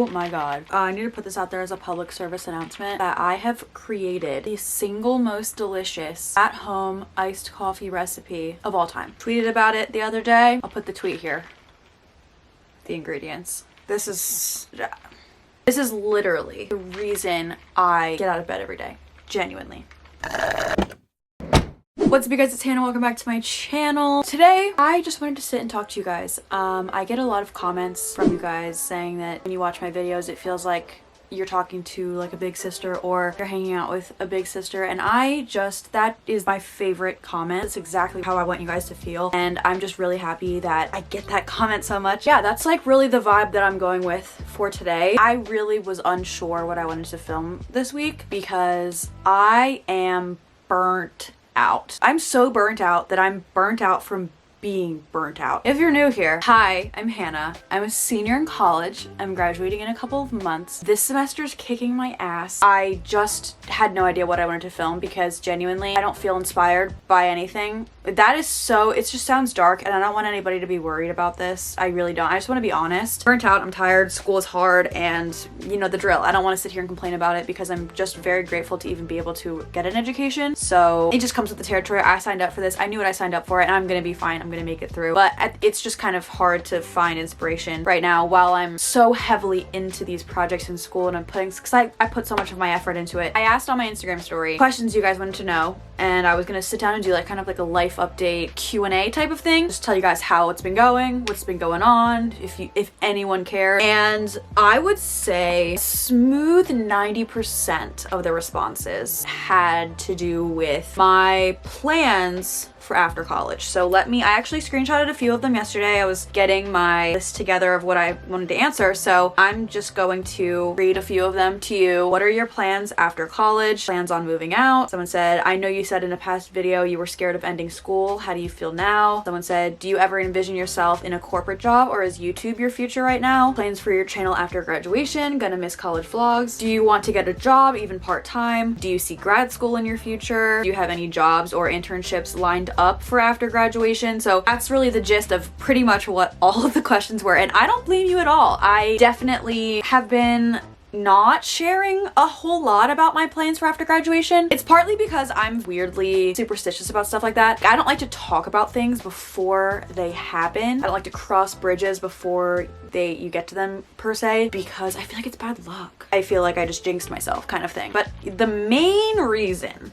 Oh my god. I need to put this out there as a public service announcement that I have created the single most delicious at-home iced coffee recipe of all time. Tweeted about it the other day. I'll put the tweet here. The ingredients. This is literally the reason I get out of bed every day. Genuinely. What's up, you guys? It's Hannah. Welcome back to my channel. Today, I just wanted to sit and talk to you guys. I get a lot of comments from you guys saying that when you watch my videos, it feels like you're talking to like a big sister or you're hanging out with a big sister, and that is my favorite comment. It's exactly how I want you guys to feel, and I'm just really happy that I get that comment so much. Yeah, that's like really the vibe that I'm going with for today. I really was unsure what I wanted to film this week because I am burnt out. I'm so burnt out that I'm burnt out from being burnt out. If you're new here, hi, I'm Hannah. I'm a senior in college. I'm graduating in a couple of months. This semester's kicking my ass. I just had no idea what I wanted to film because genuinely I don't feel inspired by anything. That is so, it just sounds dark, and I don't want anybody to be worried about this. I really don't. I just want to be honest. Burnt out, I'm tired, school is hard, and you know the drill. I don't want to sit here and complain about it because I'm just very grateful to even be able to get an education. So it just comes with the territory. I signed up for this. I knew what I signed up for, and I'm gonna be fine. I'm gonna make it through. But it's just kind of hard to find inspiration right now while I'm so heavily into these projects in school, and I'm putting, because I put so much of my effort into it. I asked on my Instagram story questions you guys wanted to know, and I was gonna sit down and do like kind of like a life update Q&A type of thing. Just tell you guys how it's been going, what's been going on, if anyone cares. And I would say smooth 90% of the responses had to do with my plans for after college. So I actually screenshotted a few of them yesterday. I was getting my list together of what I wanted to answer, so I'm just going to read a few of them to you. What are your plans after college? Plans on moving out? Someone said, I know you said in a past video you were scared of ending school. How do you feel now? Someone said, do you ever envision yourself in a corporate job, or is YouTube your future right now? Plans for your channel after graduation? Gonna miss college vlogs? Do you want to get a job, even part-time? Do you see grad school in your future? Do you have any jobs or internships lined up for after graduation? So that's really the gist of pretty much what all of the questions were, and I don't blame you at all. I definitely have been not sharing a whole lot about my plans for after graduation. It's partly because I'm weirdly superstitious about stuff like that. I don't like to talk about things before they happen. I don't like to cross bridges before you get to them per se, because I feel like it's bad luck. I feel like I just jinxed myself kind of thing. But the main reason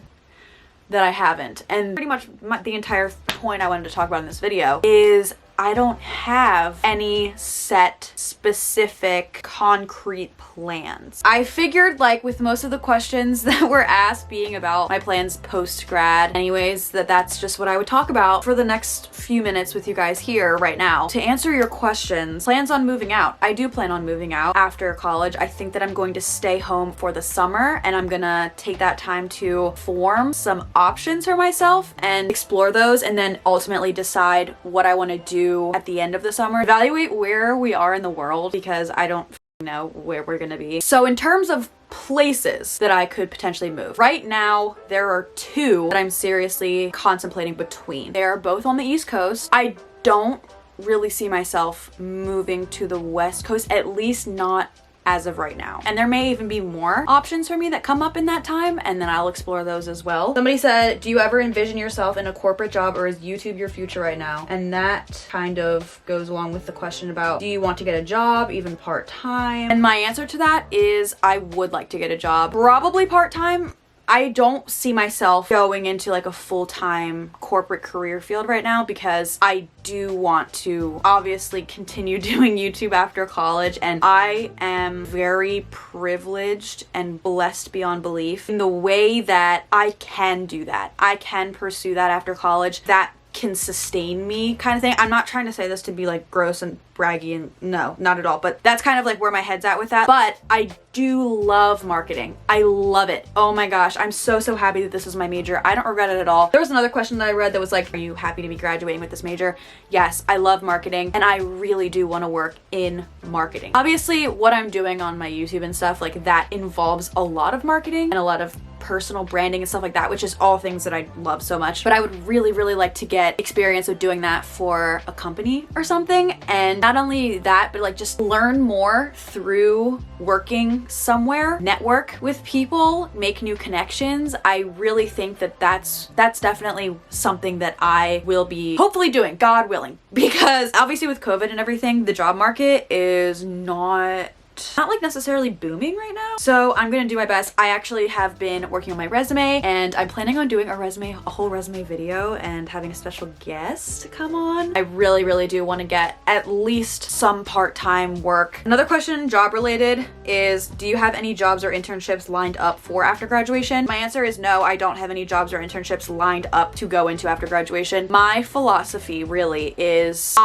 that I haven't, and pretty much the entire point I wanted to talk about in this video, is I don't have any set, specific, concrete plans. I figured, like with most of the questions that were asked being about my plans post-grad anyways, that's just what I would talk about for the next few minutes with you guys here right now. To answer your questions, plans on moving out. I do plan on moving out after college. I think that I'm going to stay home for the summer, and I'm gonna take that time to form some options for myself and explore those, and then ultimately decide what I want to do at the end of the summer. Evaluate where we are in the world, because I don't know where we're gonna be. So in terms of places that I could potentially move, right now there are two that I'm seriously contemplating between. They are both on the East Coast. I don't really see myself moving to the West Coast, at least not as of right now. And there may even be more options for me that come up in that time, and then I'll explore those as well. Somebody said, do you ever envision yourself in a corporate job, or is YouTube your future right now? And that kind of goes along with the question about, do you want to get a job, even part-time? And my answer to that is I would like to get a job, probably part-time. I don't see myself going into like a full-time corporate career field right now, because I do want to obviously continue doing YouTube after college, and I am very privileged and blessed beyond belief in the way that I can do that. I can pursue that after college. That can sustain me kind of thing. I'm not trying to say this to be like gross and braggy, and no, not at all, but that's kind of like where my head's at with that. But I do love marketing. I love it. Oh my gosh, I'm so happy that this is my major. I don't regret it at all. There was another question that I read that was like, are you happy to be graduating with this major? Yes, I love marketing, and I really do want to work in marketing. Obviously, what I'm doing on my YouTube and stuff like that involves a lot of marketing and a lot of personal branding and stuff like that, which is all things that I love so much. But I would really, really like to get experience of doing that for a company or something. And not only that, but like just learn more through working somewhere, network with people, make new connections. I really think that that's definitely something that I will be hopefully doing, God willing, because obviously with COVID and everything, the job market is not like necessarily booming right now. So I'm gonna do my best. I actually have been working on my resume, and I'm planning on doing a whole resume video and having a special guest to come on. I really, really do want to get at least some part-time work. Another question, job related, is do you have any jobs or internships lined up for after graduation? My answer is no, I don't have any jobs or internships lined up to go into after graduation. My philosophy really is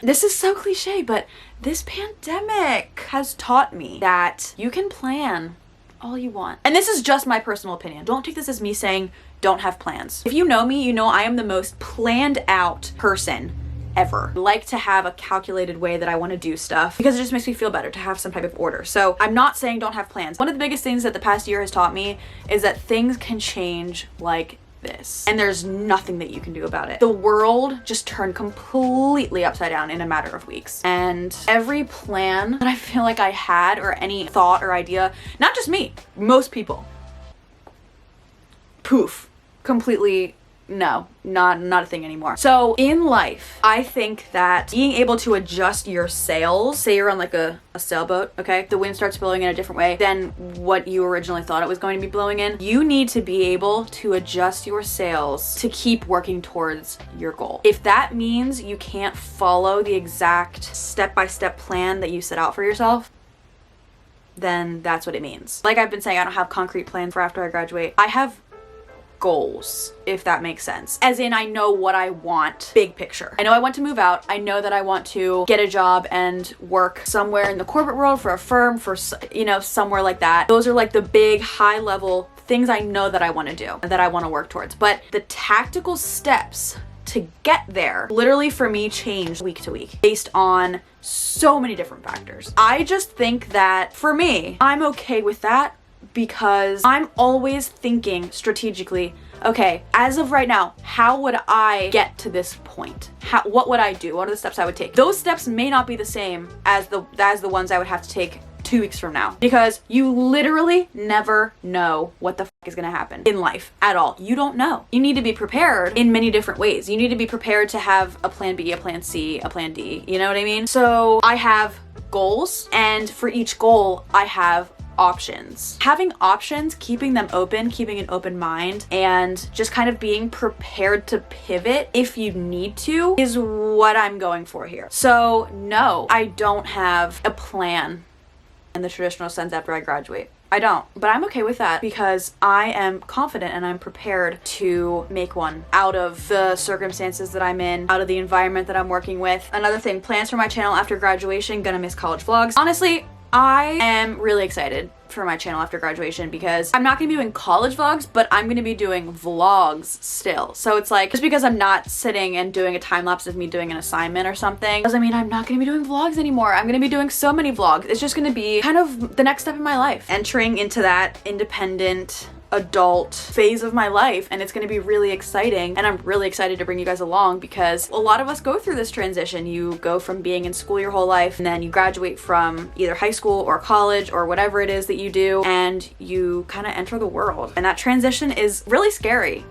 this is so cliche, but this pandemic has taught me that you can plan all you want. And this is just my personal opinion. Don't take this as me saying don't have plans. If you know me, you know I am the most planned out person ever. I like to have a calculated way that I want to do stuff because it just makes me feel better to have some type of order. So I'm not saying don't have plans. One of the biggest things that the past year has taught me is that things can change like this, and there's nothing that you can do about it. The world just turned completely upside down in a matter of weeks, and every plan that I feel like I had, or any thought or idea, not just me, most people, poof, completely no, not a thing anymore. So in life, I think that being able to adjust your sails, say you're on like a sailboat, okay? The wind starts blowing in a different way than what you originally thought it was going to be blowing in. You need to be able to adjust your sails to keep working towards your goal. If that means you can't follow the exact step-by-step plan that you set out for yourself, then that's what it means. Like I've been saying, I don't have concrete plans for after I graduate. I have goals, if that makes sense. As in, I know what I want, big picture. I know I want to move out. I know that I want to get a job and work somewhere in the corporate world for a firm, for, you know, somewhere like that. Those are like the big high level things I know that I want to do, that I want to work towards. But the tactical steps to get there literally for me change week to week based on so many different factors. I just think that for me, I'm okay with that, because I'm always thinking strategically, okay, as of right now, how would I get to this point? What would I do? What are the steps I would take? Those steps may not be the same as the ones I would have to take 2 weeks from now, because you literally never know what the is gonna happen in life at all. You don't know. You need to be prepared in many different ways. You need to be prepared to have a plan B, a plan C, a plan D. You know what I mean? So I have goals, and for each goal, I have options. Having options, keeping them open, keeping an open mind, and just kind of being prepared to pivot if you need to is what I'm going for here. So no, I don't have a plan in the traditional sense after I graduate. I don't, but I'm okay with that because I am confident and I'm prepared to make one out of the circumstances that I'm in, out of the environment that I'm working with. Another thing, plans for my channel after graduation, gonna miss college vlogs. Honestly, I am really excited for my channel after graduation because I'm not gonna be doing college vlogs, but I'm gonna be doing vlogs still. So it's like, just because I'm not sitting and doing a time lapse of me doing an assignment or something doesn't mean I'm not gonna be doing vlogs anymore. I'm gonna be doing so many vlogs. It's just gonna be kind of the next step in my life, entering into that independent adult phase of my life, and it's going to be really exciting, and I'm really excited to bring you guys along because a lot of us go through this transition. You go from being in school your whole life, and then you graduate from either high school or college or whatever it is that you do, and you kind of enter the world, and that transition is really scary.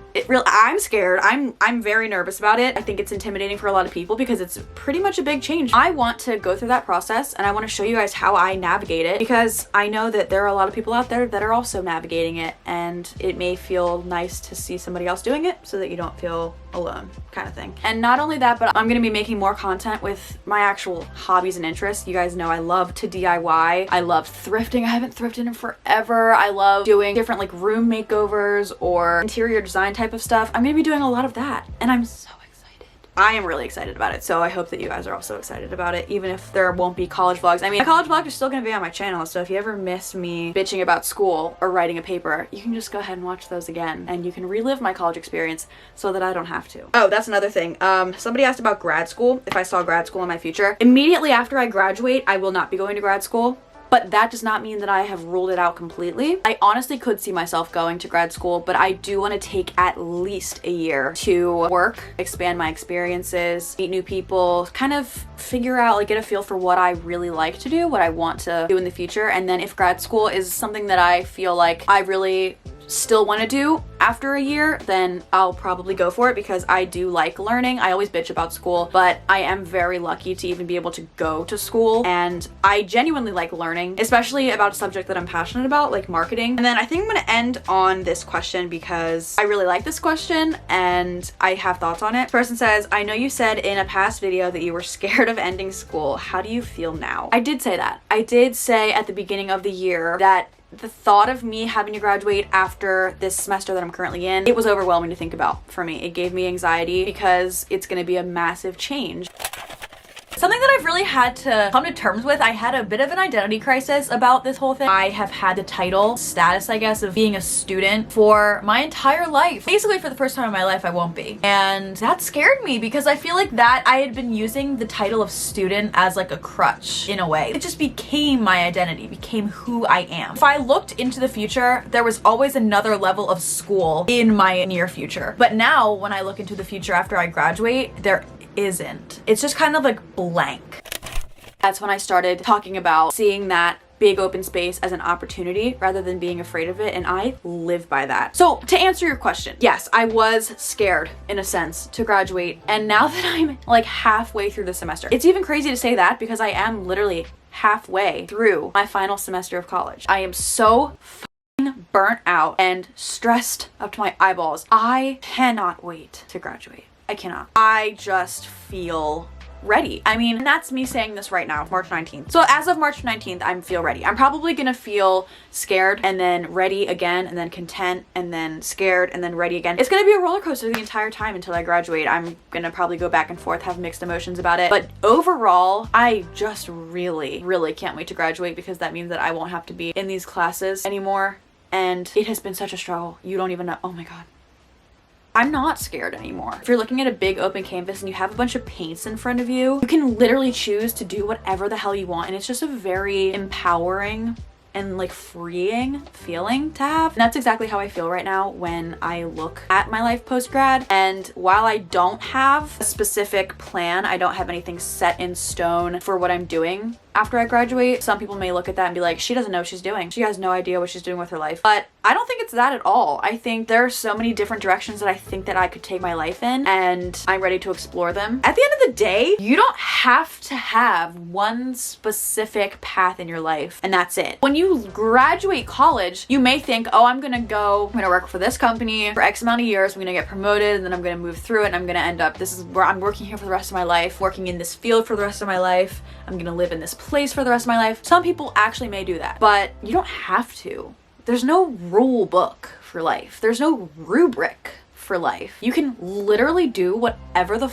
I'm scared. I'm very nervous about it. I think it's intimidating for a lot of people because it's pretty much a big change. I want to go through that process, and I want to show you guys how I navigate it because I know that there are a lot of people out there that are also navigating it, and it may feel nice to see somebody else doing it so that you don't feel alone, kind of thing. And not only that, but I'm gonna be making more content with my actual hobbies and interests. You guys know I love to DIY. I love thrifting. I haven't thrifted in forever. I love doing different like room makeovers or interior design type of stuff. I'm gonna be doing a lot of that, and I'm so excited. I am really excited about it, so I hope that you guys are also excited about it, even if there won't be college vlogs. I mean, my college vlogs are still gonna be on my channel, so if you ever miss me bitching about school or writing a paper, you can just go ahead and watch those again, and you can relive my college experience so that I don't have to. Oh, that's another thing. Somebody asked about grad school, if I saw grad school in my future. Immediately after I graduate, I will not be going to grad school. but that does not mean that I have ruled it out completely. I honestly could see myself going to grad school, but I do want to take at least a year to work, expand my experiences, meet new people, kind of figure out, like, get a feel for what I really like to do, what I want to do in the future. And then if grad school is something that I feel like I really still want to do after a year, then I'll probably go for it, because I do like learning. I always bitch about school, but I am very lucky to even be able to go to school, and I genuinely like learning, especially about a subject that I'm passionate about, like marketing. And then I think I'm gonna end on this question because I really like this question and I have thoughts on it. This person says, I know you said in a past video that you were scared of ending school. How do you feel now? I did say that. I did say at the beginning of the year that the thought of me having to graduate after this semester that I'm currently in, it was overwhelming to think about for me. It gave me anxiety because it's going to be a massive change. Something that I've really had to come to terms with, I had a bit of an identity crisis about this whole thing. I have had the title, status, I guess, of being a student for my entire life. Basically, for the first time in my life, I won't be. And that scared me because I feel like that I had been using the title of student as like a crutch in a way. It just became my identity, became who I am. If I looked into the future, there was always another level of school in my near future. But now when I look into the future after I graduate, there isn't. It's just kind of like blank. That's when I started talking about seeing that big open space as an opportunity rather than being afraid of it, and I live by that. So to answer your question, yes, I was scared in a sense to graduate, and now that I'm like halfway through the semester, it's even crazy to say that because I am literally halfway through my final semester of college. I am so burnt out and stressed up to my eyeballs. I cannot wait to graduate. I cannot. I just feel ready. I mean, and that's me saying this right now, March 19th. So as of March 19th, I feel ready. I'm probably gonna feel scared and then ready again and then content and then scared and then ready again. It's gonna be a roller coaster the entire time until I graduate. I'm gonna probably go back and forth, have mixed emotions about it. But overall, I just really, really can't wait to graduate because that means that I won't have to be in these classes anymore. And it has been such a struggle. You don't even know. Oh my God. I'm not scared anymore. If you're looking at a big open canvas and you have a bunch of paints in front of you, you can literally choose to do whatever the hell you want. And it's just a very empowering and like freeing feeling to have. And that's exactly how I feel right now when I look at my life post-grad. And while I don't have a specific plan, I don't have anything set in stone for what I'm doing after I graduate, some people may look at that and be like, she doesn't know what she's doing. She has no idea what she's doing with her life. But I don't think it's that at all. I think there are so many different directions that I think that I could take my life in, and I'm ready to explore them. At the end of the day, you don't have to have one specific path in your life and that's it. When you graduate college, you may think, oh, I'm gonna work for this company for X amount of years, I'm gonna get promoted, and then I'm gonna move through it, and I'm gonna end up, this is where I'm working here for the rest of my life, working in this field for the rest of my life, I'm gonna live in this place for the rest of my life. Some people actually may do that, but you don't have to. There's no rule book for life. There's no rubric for life. You can literally do whatever the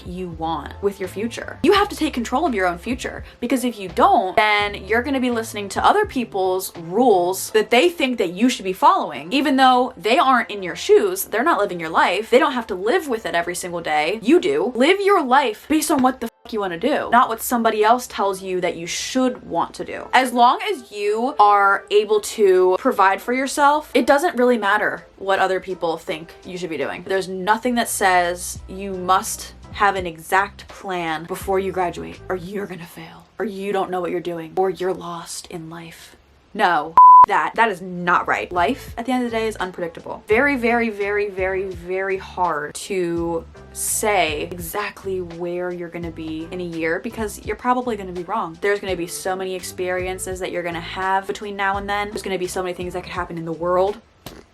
you want with your future. You have to take control of your own future, because if you don't, then you're going to be listening to other people's rules that they think that you should be following, even though they aren't in your shoes. They're not living your life. They don't have to live with it every single day. You do. Live your life based on what the you want to do, not what somebody else tells you that you should want to do. As long as you are able to provide for yourself, it doesn't really matter what other people think you should be doing. There's nothing that says you must have an exact plan before you graduate, or you're gonna fail, or you don't know what you're doing, or you're lost in life. No. That is not right. Life at the end of the day is unpredictable. Very, very, very, very, very hard to say exactly where you're gonna be in a year, because you're probably gonna be wrong. There's gonna be so many experiences that you're gonna have between now and then. There's gonna be so many things that could happen in the world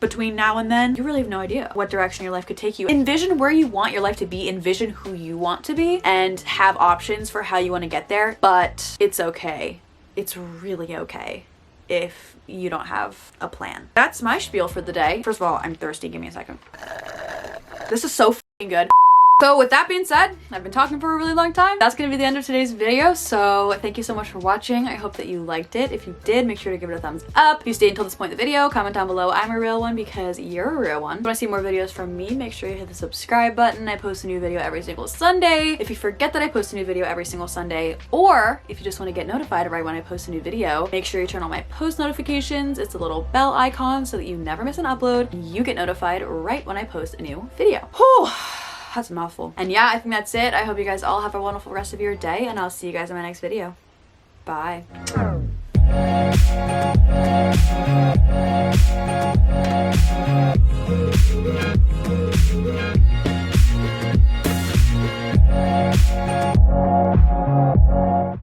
between now and then. You really have no idea what direction your life could take you. Envision where you want your life to be, envision who you want to be, and have options for how you want to get there. But it's okay. It's really okay if you don't have a plan. That's my spiel for the day. First of all, I'm thirsty. Give me a second. This is so f***ing good. So with that being said, I've been talking for a really long time. That's gonna be the end of today's video. So thank you so much for watching. I hope that you liked it. If you did, make sure to give it a thumbs up. If you stayed until this point in the video, comment down below I'm a real one because you're a real one. If you wanna see more videos from me, make sure you hit the subscribe button. I post a new video every single Sunday. If you forget that I post a new video every single Sunday, or if you just wanna get notified right when I post a new video, make sure you turn on my post notifications. It's a little bell icon so that you never miss an upload. You get notified right when I post a new video. Whew. That's a mouthful. And yeah, I think that's it. I hope you guys all have a wonderful rest of your day, and I'll see you guys in my next video. Bye.